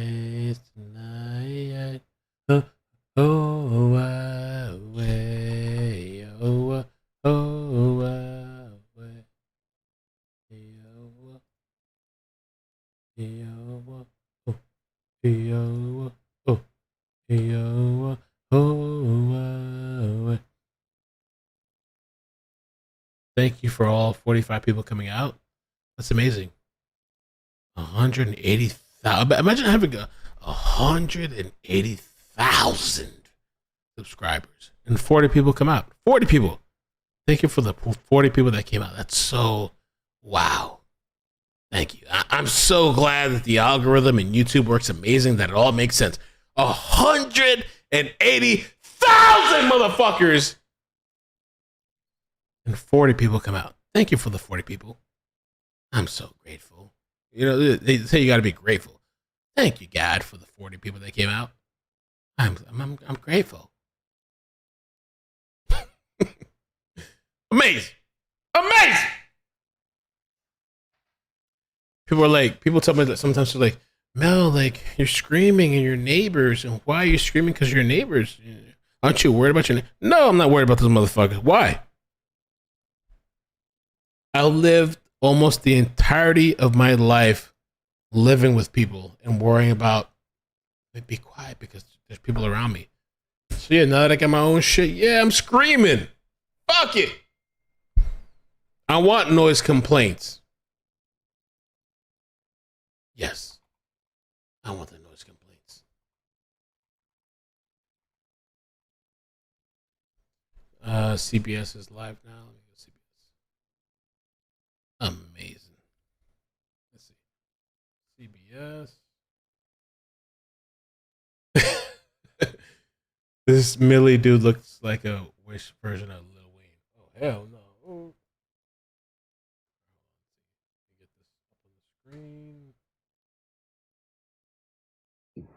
Tonight's the night. Oh, oh, away. Oh, oh, away. Oh, oh, oh, oh, oh, oh, away. Thank you for all 45 people coming out. That's amazing. 180,000. Imagine having 180,000 subscribers and 40 people come out. 40 people. Thank you for the 40 people that came out. That's so wow. Thank you. I'm so glad that the algorithm and YouTube works amazing, that it all makes sense. 180,000 motherfuckers and 40 people come out. Thank you for the 40 people. I'm so grateful. You know, they say you got to be grateful. Thank you, God, for the 40 people that came out. I'm grateful. Amazing. Amazing. People tell me that sometimes they're like, Mel, like, you're screaming and your neighbors, and why are you screaming? Because your neighbors. Aren't you worried about your neighbors? No, I'm not worried about those motherfuckers. Why? I lived almost the entirety of my life living with people and worrying about, be quiet because there's people around me. So yeah, now that I got my own shit, yeah, I'm screaming. Fuck it. I want noise complaints. Yes. I want the noise complaints. CBS is live now. Let me go CBS. Amazing. Let's see. CBS. This Millie dude looks like a Wish version of Lil Wayne. Oh, hell no. Oh. Get this up on the screen.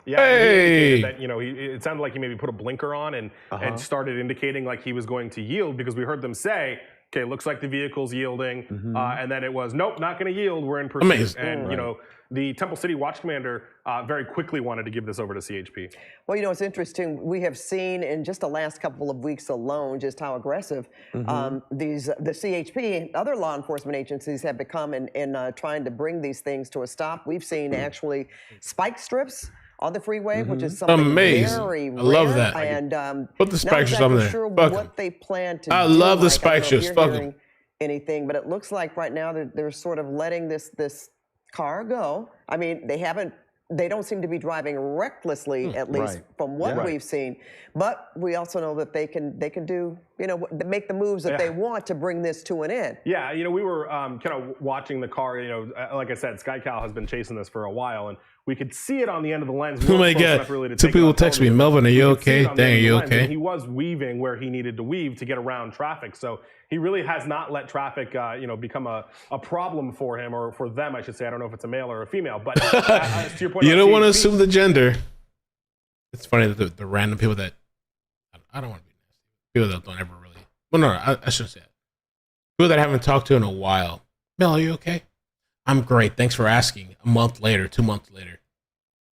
Yeah, hey! That, you know, it sounded like he maybe put a blinker on and started indicating like he was going to yield, because we heard them say, okay, looks like the vehicle's yielding. And then it was, nope, not going to yield. We're in pursuit. Amazing. And, you know, the Temple City Watch Commander very quickly wanted to give this over to CHP. Well, you know, it's interesting. We have seen in just the last couple of weeks alone just how aggressive the CHP and other law enforcement agencies have become in trying to bring these things to a stop. We've seen actually spike strips on the freeway, which is something amazing. very rare. I love that. And put the spike strips on there. Sure Fuck what they plan to I do. love the Mike. spike strips. Fuck them. Anything, but it looks like right now they're sort of letting this car go. I mean, they don't seem to be driving recklessly, at least from what we've seen. But we also know that they can do, you know, make the moves that they want to bring this to an end. Yeah, you know, we were kind of watching the car. You know, like I said, SkyCal has been chasing this for a while, and we could see it on the end of the lens. Oh my God. Really, two people text me, Melvin, are you okay? Dang, are you okay? He was weaving where he needed to weave to get around traffic. So he really has not let traffic, you know, become a problem for him, or for them, I should say. I don't know if it's a male or a female, but to your point, you don't want to assume the gender. It's funny that the random people that, I don't want to be nasty. People that don't ever really, well, no, I shouldn't say that. People that I haven't talked to in a while. Mel, are you okay? I'm great. Thanks for asking. A month later, 2 months later.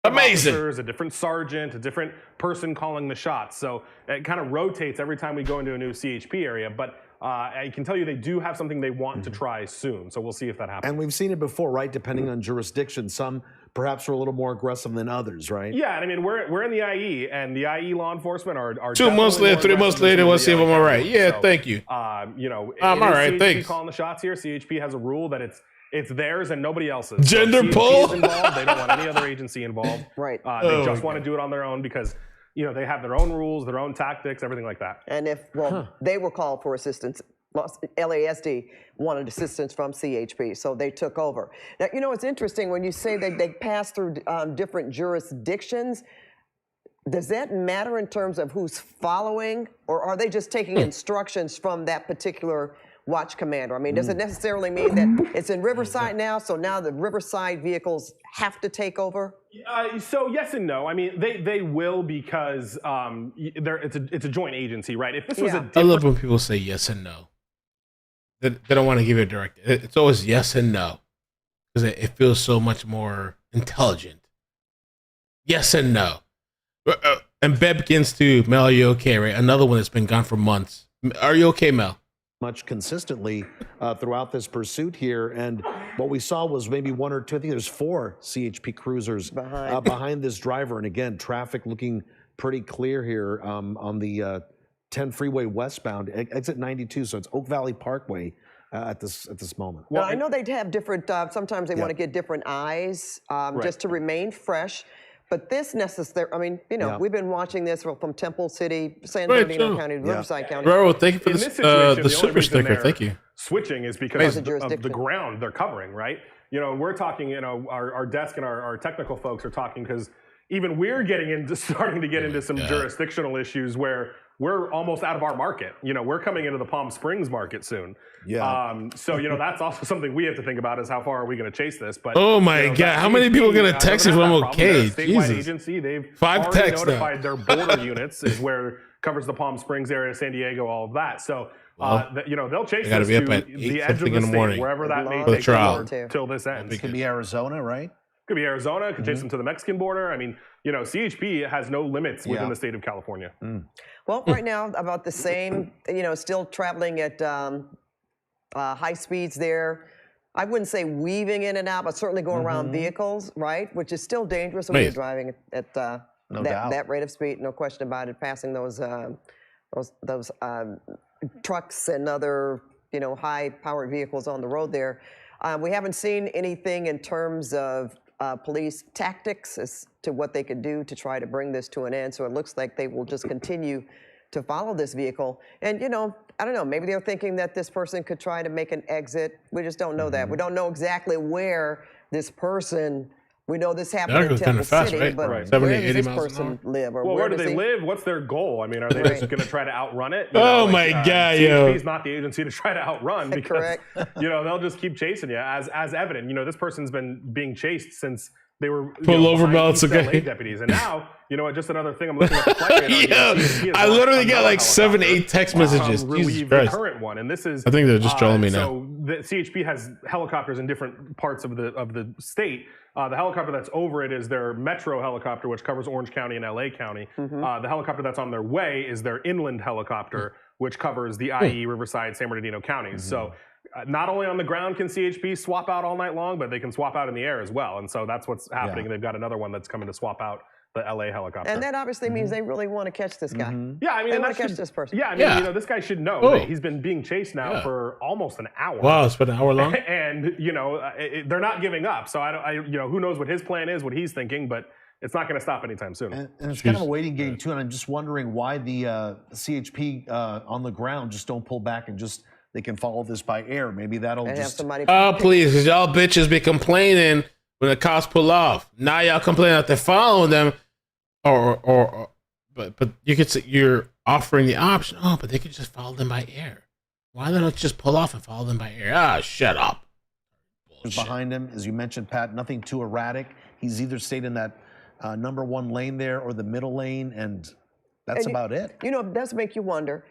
Amazing. A different sergeant, a different person calling the shots. So it kind of rotates every time we go into a new CHP area. But I can tell you they do have something they want to try soon. So we'll see if that happens. And we've seen it before, right? Depending on jurisdiction. Some perhaps are a little more aggressive than others, right? Yeah, I mean, we're in the IE, and the IE law enforcement are 2 months later, 3 months later, we'll see if I'm all right. Yeah, so, thank you. You know, I'm all right, CHP thanks. Calling the shots here. CHP has a rule that it's theirs and nobody else's. Gender pull. pull. Involved. They don't want any other agency involved. Right. They just want to do it on their own because, you know, they have their own rules, their own tactics, everything like that. And if they were called for assistance, LASD wanted assistance from CHP, so they took over. Now, you know, it's interesting when you say that they pass through different jurisdictions. Does that matter in terms of who's following, or are they just taking instructions from that particular watch commander? I mean, does it necessarily mean that it's in Riverside now, so now the Riverside vehicles have to take over? So yes and no. I mean, they will, because it's a joint agency, right? If this was a I love when people say yes and no. They don't want to give you a direct. It's always yes and no, because it feels so much more intelligent. Yes and no. And Beb begins to, Mel, are you okay, right? Another one that's been gone for months. Are you okay, Mel? Much consistently throughout this pursuit here. And what we saw was maybe one or two, I think there's 4 CHP cruisers behind this driver. And again, traffic looking pretty clear here on the 10 freeway westbound, exit 92. So it's Oak Valley Parkway at this moment. Well, I know they have different, sometimes they want to get different eyes just to remain fresh. But this I mean, you know, we've been watching this from Temple City, San Bernardino County, Riverside County. Bro, thank you for In this, this situation, the the only super reason sticker. they're Thank you. switching is because of the jurisdiction. ground they're covering, right? You know, we're talking, you know, our desk and our technical folks are talking because even we're starting to get into some jurisdictional issues where we're almost out of our market. You know, we're coming into the Palm Springs market soon. Yeah. So, you know, that's also something we have to think about is how far are we going to chase this. But Oh my you know, God, how many people are going to text if I'm okay? They're a statewide Jesus. agency. They've 5 already texts now. notified their border units is where covers the Palm Springs area, San Diego, all of that. So, you know, they'll chase gotta this be to up at the 8 edge of something the in the state, morning. wherever that may For the take trial. till this ends. It could be Arizona, right? Could be Arizona. Could chase them to the Mexican border. I mean, you know, CHP has no limits within the state of California. Well, right now, about the same, you know, still traveling at high speeds there. I wouldn't say weaving in and out, but certainly going around vehicles, right? Which is still dangerous when you're driving at that rate of speed, no question about it, passing those trucks and other, you know, high-powered vehicles on the road there. We haven't seen anything in terms of police tactics as to what they could do to try to bring this to an end. So it looks like they will just continue to follow this vehicle. And, you know, I don't know, maybe they're thinking that this person could try to make an exit. We just don't know that. We don't know exactly where this person, we know this happened That in goes Temple kinda fast, City, right? but Right. where 70, does 80 this miles an person hour? live? Or Well, where do does they he live? What's their goal? I mean, are they just going to try to outrun it? You Oh know, my God, yo. CHP is not the agency to try to outrun because Correct. you know they'll just keep chasing you as evident. You know, this person's been being chased since they were Pull over behind belts, East LA okay. deputies, and now you know what? Just another thing I'm looking at the flight radar. Yo, CHP has I launched literally got another like 7, helicopter 8 text messages. Jesus relieve the Christ. current one, and this is I think they're just trolling me now. So the CHP has helicopters in different parts of the state. The helicopter that's over it is their Metro helicopter, which covers Orange County and LA County. The helicopter that's on their way is their inland helicopter, which covers the IE, Riverside, San Bernardino counties. So not only on the ground can CHP swap out all night long, but they can swap out in the air as well. And so that's what's happening. They've got another one that's coming to swap out the LA helicopter. And that obviously means they really want to catch this guy. Yeah, I mean, They and want that to catch should- this person. Yeah, I mean, Yeah. you know, this guy should know Oh. that he's been being chased now for almost an hour. Wow, it's been an hour long. And you know, they're not giving up. So you know, who knows what his plan is, what he's thinking, but it's not going to stop anytime soon. And it's kind of a waiting game too. And I'm just wondering why the CHP on the ground just don't pull back and just they can follow this by air. Maybe that'll And have just somebody. Oh, please, because y'all bitches be complaining when the cops pull off. Now y'all complaining that they're following them, but you could say you're offering the option. Oh, but they could just follow them by air. Why don't just pull off and follow them by air? Ah, shut up. Bullshit. behind him, as you mentioned, Pat. Nothing too erratic. He's either stayed in that number 1 lane there or the middle lane, and that's And about it. You know, it does make you wonder.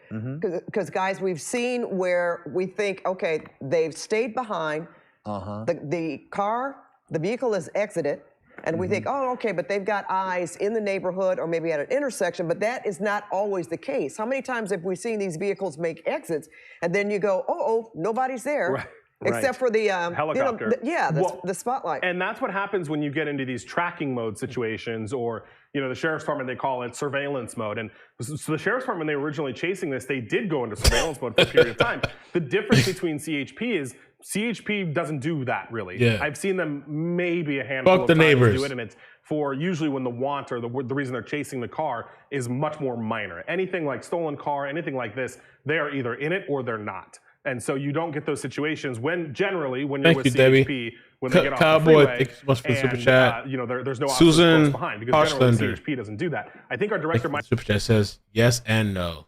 Because, guys, we've seen where we think, okay, they've stayed behind. The vehicle has exited. And we think, oh, okay, but they've got eyes in the neighborhood or maybe at an intersection, but that is not always the case. How many times have we seen these vehicles make exits and then you go, oh, nobody's there, Right. except for the Helicopter. The spotlight. And that's what happens when you get into these tracking mode situations, or you know, the sheriff's department, they call it surveillance mode. And so the sheriff's department, they were originally chasing this, they did go into surveillance mode for a period of time. The difference between CHP is CHP doesn't do that really. Yeah. I've seen them maybe a handful Fuck of the times neighbors. do it, and it's for usually when the want or the reason they're chasing the car is much more minor. Anything like stolen car, anything like this, they are either in it or they're not. And so you don't get those situations when you're Thank with you, CHP, Debbie. when they get off Cowboy, the freeway, thank you so much for the super and, chat. you know, there's no officer Susan close behind because generally Harslander. CHP doesn't do that. I think our director might. Super chat says yes and no.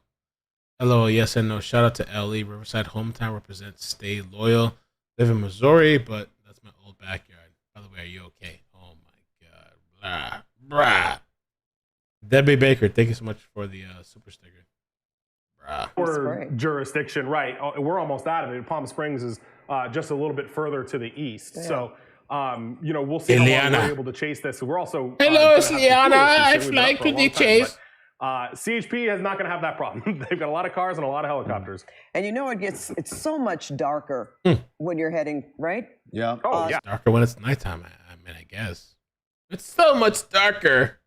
Hello, yes and no. Shout out to LE Riverside hometown represents. Stay loyal. Live in Missouri, but that's my old backyard. By the way, are you okay? Oh my God, blah. Debbie Baker, thank you so much for the super sticker. Or jurisdiction, right? We're almost out of it. Palm Springs is just a little bit further to the east. So We'll see how long Ileana. we're able to chase this. We're also Hello, gonna have some Ileana. tourists I who say we've been fly up for a to long the time, chase. but, CHP is not going to have that problem. They've got a lot of cars and a lot of helicopters. And it's so much darker when you're heading, right? Yeah. Oh, yeah. It's darker when it's nighttime. I guess it's so much darker.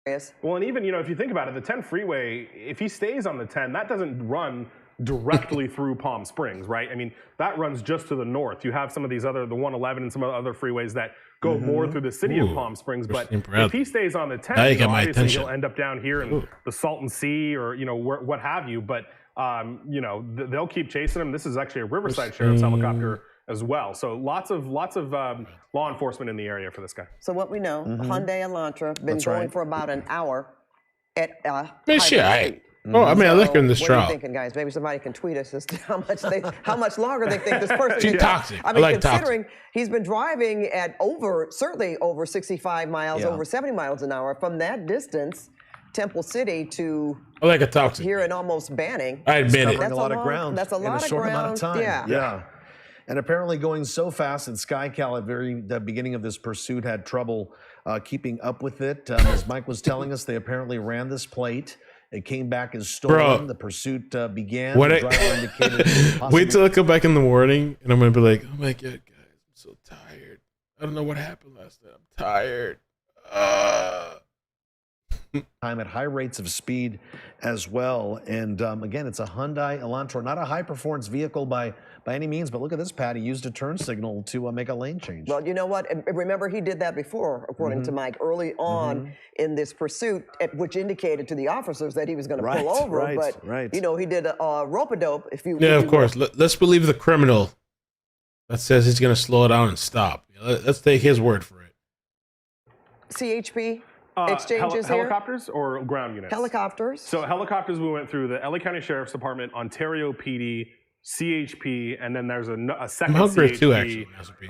Yes. Well, and even, if you think about it, the 10 freeway, if he stays on the 10, that doesn't run directly through Palm Springs, right? I mean, that runs just to the north. You have some of these the 111 and some other freeways that go more through the city of Palm Springs. But if he stays on the 10, Now you got my obviously attention. he'll end up down here in the Salton Sea or, what have you. But, they'll keep chasing him. This is actually a Riverside Sheriff's helicopter as well. So lots of law enforcement in the area for this guy. So what we know, Hyundai Elantra been That's going right. for about an hour at Man, shit, high I speed. Oh, I mean, I like her in this What are you trial. thinking, guys? Maybe somebody can tweet us as to how much longer they think this person. She's can- toxic. I I mean, like considering he's been driving at certainly over 65 miles, Yeah. over 70 miles an hour from that distance, Temple City to I like a toxic. here in almost Banning. I admit it. Covering a lot of long- ground that's a in lot a of short amount of ground, time. yeah. And apparently going so fast that SkyCal at the beginning of this pursuit had trouble keeping up with it. As Mike was telling us, they apparently ran this plate. It came back as stolen. Bro. The pursuit began. What the I- driver indicated Wait till I come back in the morning and I'm gonna be like, oh my god, guys, I'm so tired. I don't know what happened last night. I'm tired. time at high rates of speed as well. And again, it's a Hyundai Elantra, not a high performance vehicle by any means, but look at this, Pat. He used a turn signal to make a lane change. Well, you know what? And remember, he did that before, according to Mike, early on in this pursuit, which indicated to the officers that he was going to pull over. Right, but right. He did a rope-a-dope. Yeah, of course. Let's believe the criminal that says he's gonna slow down and stop. Let's take his word for it. CHP exchanges here. Helicopters or ground units? Helicopters. So helicopters, we went through the LA County Sheriff's Department, Ontario PD, CHP, and then there's a second hungry CHP too, actually, Master P.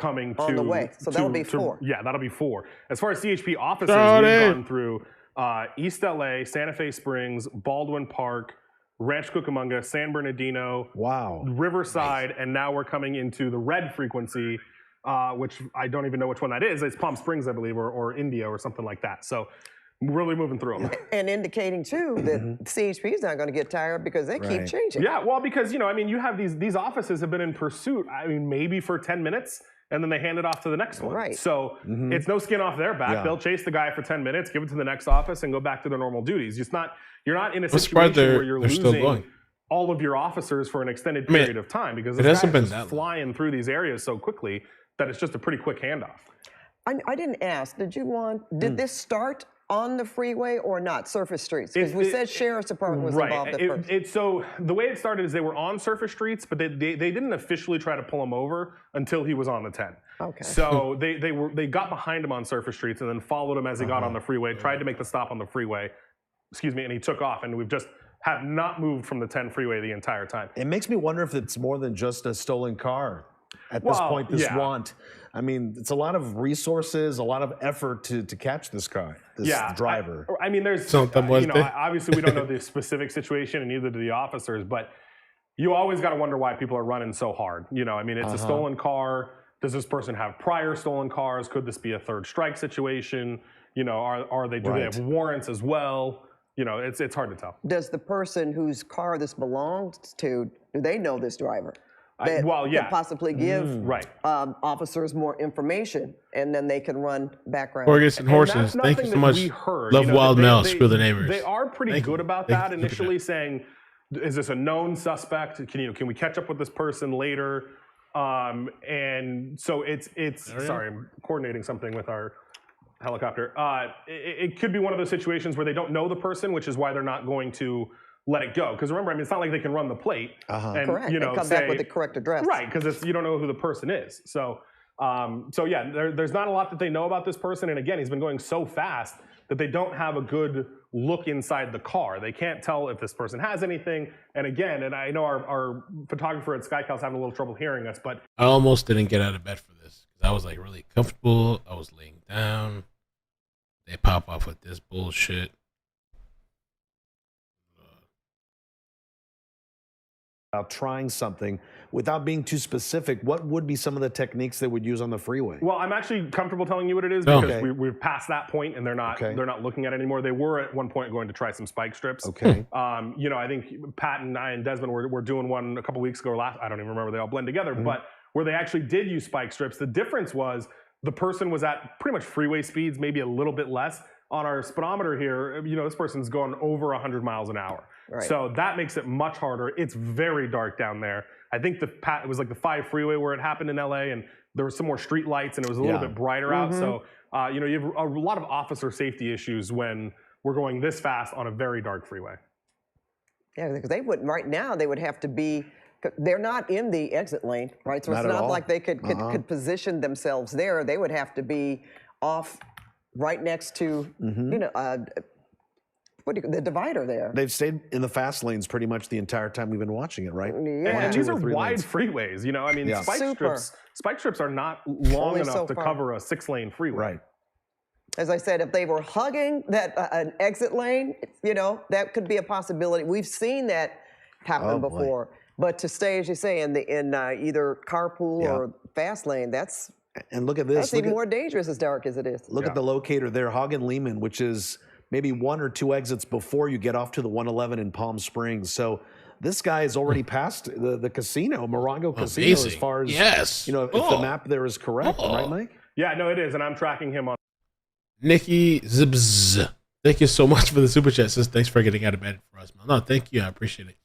Coming On to the way. So that'll be 4. Yeah, that'll be 4. As far as CHP offices, Got we've it. gone through East LA, Santa Fe Springs, Baldwin Park, Ranch Cucamonga, San Bernardino, Wow. Riverside, and now we're coming into the red frequency, which I don't even know which one that is. It's Palm Springs, I believe, or India or something like that. So really moving through them. And indicating, too, that CHP is not going to get tired because they keep Right. changing. Yeah, well, because, you have these offices have been in pursuit, maybe for 10 minutes, and then they hand it off to the next one. Right. So it's no skin off their back. Yeah. They'll chase the guy for 10 minutes, give it to the next office, and go back to their normal duties. You're not in a What's situation part where you're they're still losing going? all of your officers for an extended mean, period of time, because it this hasn't guy been is that long. flying through these areas so quickly that it's just a pretty quick handoff. I didn't ask. Did this start on the freeway or not? Surface streets? Because we said Sheriff's Department was involved at first. So the way it started is they were on surface streets, but they didn't officially try to pull him over until he was on the 10. Okay. So they got behind him on surface streets and then followed him as he got on the freeway, tried to make the stop on the freeway, and he took off, and we've just have not moved from the 10 freeway the entire time. It makes me wonder if it's more than just a stolen car at this Well, point, this yeah. want. I mean, it's a lot of resources, a lot of effort to catch this guy, this driver. I mean, there's, Something was there. obviously we don't know the specific situation, and neither do the officers, but you always got to wonder why people are running so hard. It's a stolen car. Does this person have prior stolen cars? Could this be a third strike situation? Do they have warrants as well? It's hard to tell. Does the person whose car this belongs to, do they know this driver? That could possibly give Right. officers more information, and then they can run background. Horses and horses. That's Thank you nothing so that much. we heard. Love Wild Mel. They- Screw the neighbors. They are pretty Thank good you. about Thank that you for looking initially, at saying, is this a known suspect? Can we catch up with this person later? And so it's sorry, I'm coordinating something with our helicopter. It could be one of those situations where they don't know the person, which is why they're not going to let it go. Because remember, it's not like they can run the plate and Correct. And come back with the correct address. Right, because you don't know who the person is. So there's not a lot that they know about this person. And again, he's been going so fast that they don't have a good look inside the car. They can't tell if this person has anything. And again, and I know our photographer at SkyCal's having a little trouble hearing us, but I almost didn't get out of bed for this because I was like really comfortable. I was laying down. They pop off with this bullshit. about trying something without being too specific, what would be some of the techniques they would use on the freeway? Well, I'm actually comfortable telling you what it is because Okay. we're past that point and they're not looking at it anymore. They were at one point going to try some spike strips. Okay. You know, I think Pat and I and Desmond were doing one a couple weeks ago or last. I don't even remember. They all blend together, but where they actually did use spike strips. The difference was the person was at pretty much freeway speeds, maybe a little bit less. On our speedometer here, you know, this person's going over 100 miles an hour. Right. So that makes it much harder. It's very dark down there. I think it was like the 5 freeway where it happened in LA, and there were some more street lights, and it was a little bit brighter out. So, you know, you have a lot of officer safety issues when we're going this fast on a very dark freeway. Yeah, because they wouldn't, right now, they would have to be, they're not in the exit lane, right? So Not it's at not all. like they could position themselves there. They would have to be off right next to, you know, the divider there. They've stayed in the fast lanes pretty much the entire time we've been watching it, right? Yeah. And Two these or are three wide lanes. freeways, you know. I mean, Yeah. spike strips are not long Only enough so to far. cover a 6-lane freeway. Right. As I said, if they were hugging that an exit lane, you know, that could be a possibility. We've seen that happen Oh, boy. before. But to stay, as you say, in either carpool or fast lane, that's And look at this. even more dangerous as dark as it is. Look at the locator there, Hagen Lehman, which is maybe 1 or 2 exits before you get off to the 111 in Palm Springs. So this guy is already past the casino, Morongo Casino, as Amazing. far as, Yes. you know, if the map there is correct, right, Mike? Yeah, no, it is, and I'm tracking him on. Nikki Zibs. Thank you so much for the super chat. Says thanks for getting out of bed for us, man. No, thank you. I appreciate it.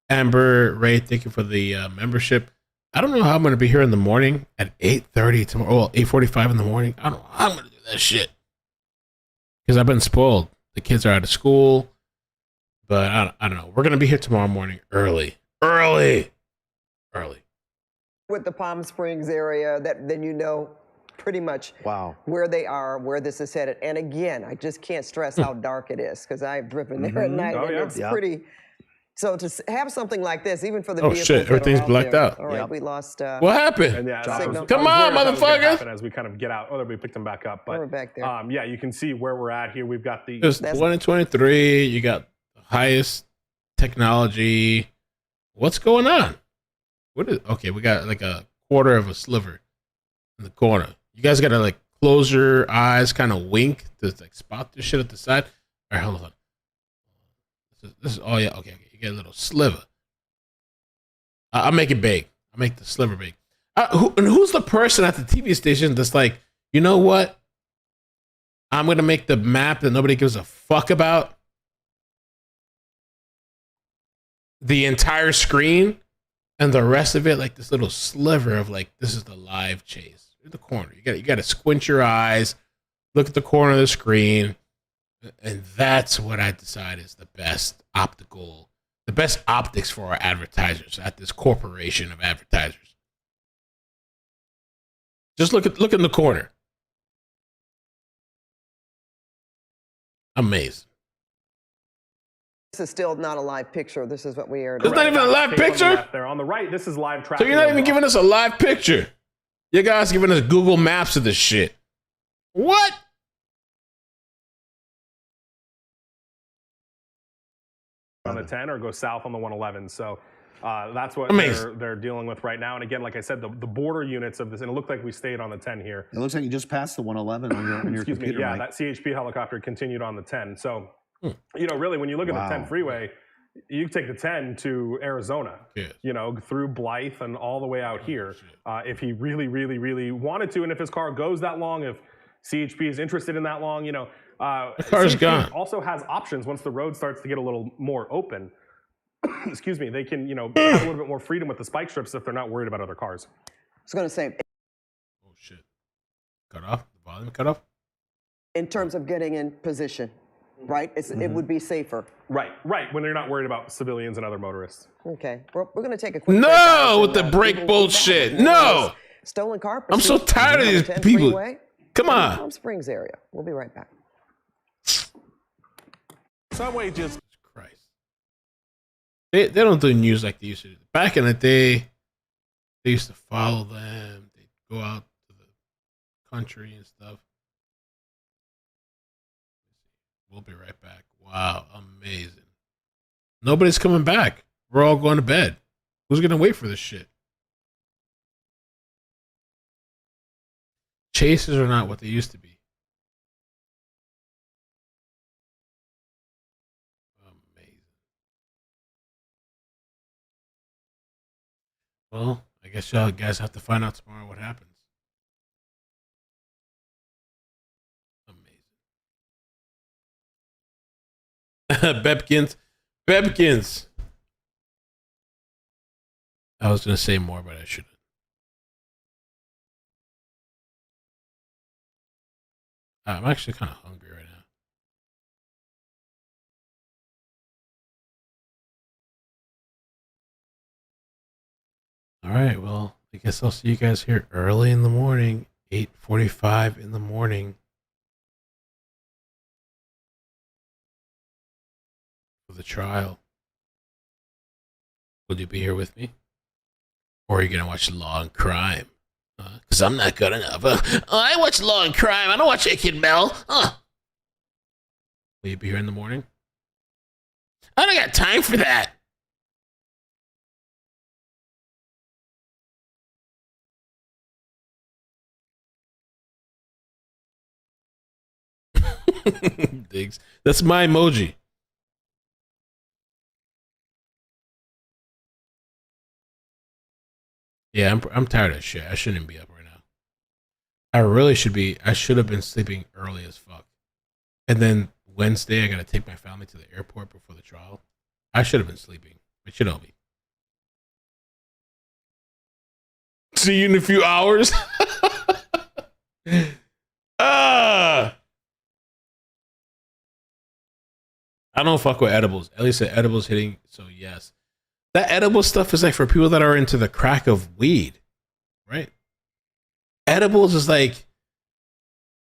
Amber Ray, thank you for the membership. I don't know how I'm going to be here in the morning at 8:30 tomorrow. Well, 8:45 in the morning. I don't know how I'm going to do that shit because I've been spoiled. The kids are out of school, but I don't know. We're going to be here tomorrow morning early. With the Palm Springs area, then you know pretty much Wow. where they are, where this is headed. And again, I just can't stress how dark it is because I've driven there at night Oh, and yeah. it's Yeah. pretty. So to have something like this, even for the Oh, vehicles shit, that are everything's out blacked there. out. All right, Yep. we lost. What happened? And yeah, Signal. Come on, motherfuckers. Happen as we kind of get out. Oh, we picked them back up, but We're back there. yeah, you can see where we're at here. We've got the It's That's- 2023. You got the highest technology. What's going on? What is okay? We got like a quarter of a sliver in the corner. You guys got to like close your eyes, kind of wink to like spot this shit at the side. All right, hold on. This is oh yeah, okay. You get a little sliver. I'll make it big. I'll make the sliver big. Who's the person at the TV station that's like, you know what? I'm gonna make the map that nobody gives a fuck about the entire screen, and the rest of it like this little sliver of like this is the live chase. In the corner, you got to squint your eyes, look at the corner of the screen, and that's what I decide is the best optics for our advertisers at this corporation of advertisers. Just look in the corner. Amazing. This is still not a live picture. This is what we aired. It's not even a live tape on the picture? left there. On the right, this is live So tracking. you're not even giving us a live picture. You guys giving us Google Maps of this shit. What? on the 10 or go south on the 111. So that's what Amazing. they're dealing with right now. And again, like I said, the border units of this, and it looked like we stayed on the 10 here. It looks like you just passed the 111 on your Excuse me. computer, Yeah, Mike. that CHP helicopter continued on the 10. So, you know, really, when you look at the 10 freeway, you take the 10 to Arizona, Yes. you know, through Blythe and all the way out here. If he really, really, really wanted to, and if his car goes that long, if CHP is interested in that long, you know, The car's CHP gone. also has options once the road starts to get a little more open. Excuse me, they can, you know, have a little bit more freedom with the spike strips if they're not worried about other cars. I was going to say, Oh shit. Cut off? The volume cut off? in terms of getting in position, right? It would be safer. Right, when they're not worried about civilians and other motorists. Okay, we're going to take a quick No, break, guys, with and, the break we will be back bullshit. with more No. of this Stolen car I'm so pursuit tired of on the these 10 people. freeway Come in the on. Palm Springs area. We'll be right back. Subway just Christ. They don't do news like they used to do. Back in the day, they used to follow them. They'd go out to the country and stuff. We'll be right back. Wow, amazing. Nobody's coming back. We're all going to bed. Who's gonna wait for this shit? Chases are not what they used to be. Amazing. Well, I guess y'all guys have to find out tomorrow what happens. Amazing. Bebkins. I was gonna say more, but I shouldn't. I'm actually kind of hungry right now. All right, well, I guess I'll see you guys here early in the morning, 8:45 in the morning, for the trial. Will you be here with me? Or are you gonna watch Law and Crime? Because I'm not good enough. I watch Law and Crime. I don't watch Aching Bell. Will you be here in the morning? I don't got time for that. Diggs. That's my emoji. Yeah, I'm tired of shit. I shouldn't be up right now. I should have been sleeping early as fuck. And then Wednesday, I gotta take my family to the airport before the trial. I should have been sleeping, but you know me. See you in a few hours. I don't fuck with edibles. At least the edibles hitting, so yes. That edible stuff is like for people that are into the crack of weed, right? Edibles is like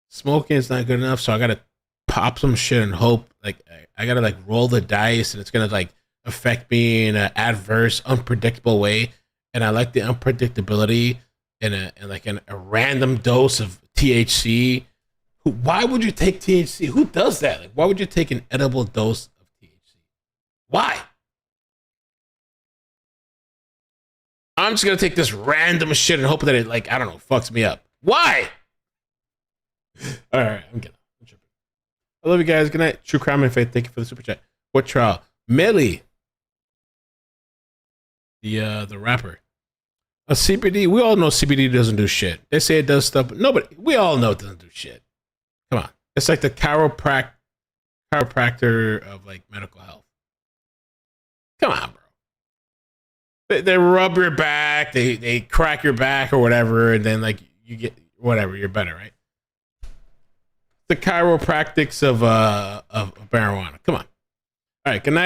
smoking is not good enough, so I gotta pop some shit and hope. Like I gotta like roll the dice, and it's gonna like affect me in an adverse, unpredictable way. And I like the unpredictability in a random dose of THC. Why would you take THC? Who does that? Like, why would you take an edible dose of THC? Why? I'm just gonna take this random shit and hope that it, like, I don't know, fucks me up. Why? All right, I'm kidding. I'm tripping. I love you guys. Good night. True Crime and Faith. Thank you for the super chat. What trial? Melly, the rapper. A CBD. We all know CBD doesn't do shit. They say it does stuff, but nobody. We all know it doesn't do shit. Come on. It's like the chiropractor of like medical health. Come on, bro. They rub your back, they crack your back or whatever, and then like you get whatever, you're better, right? The chiropractics of marijuana. Come on. All right, good night.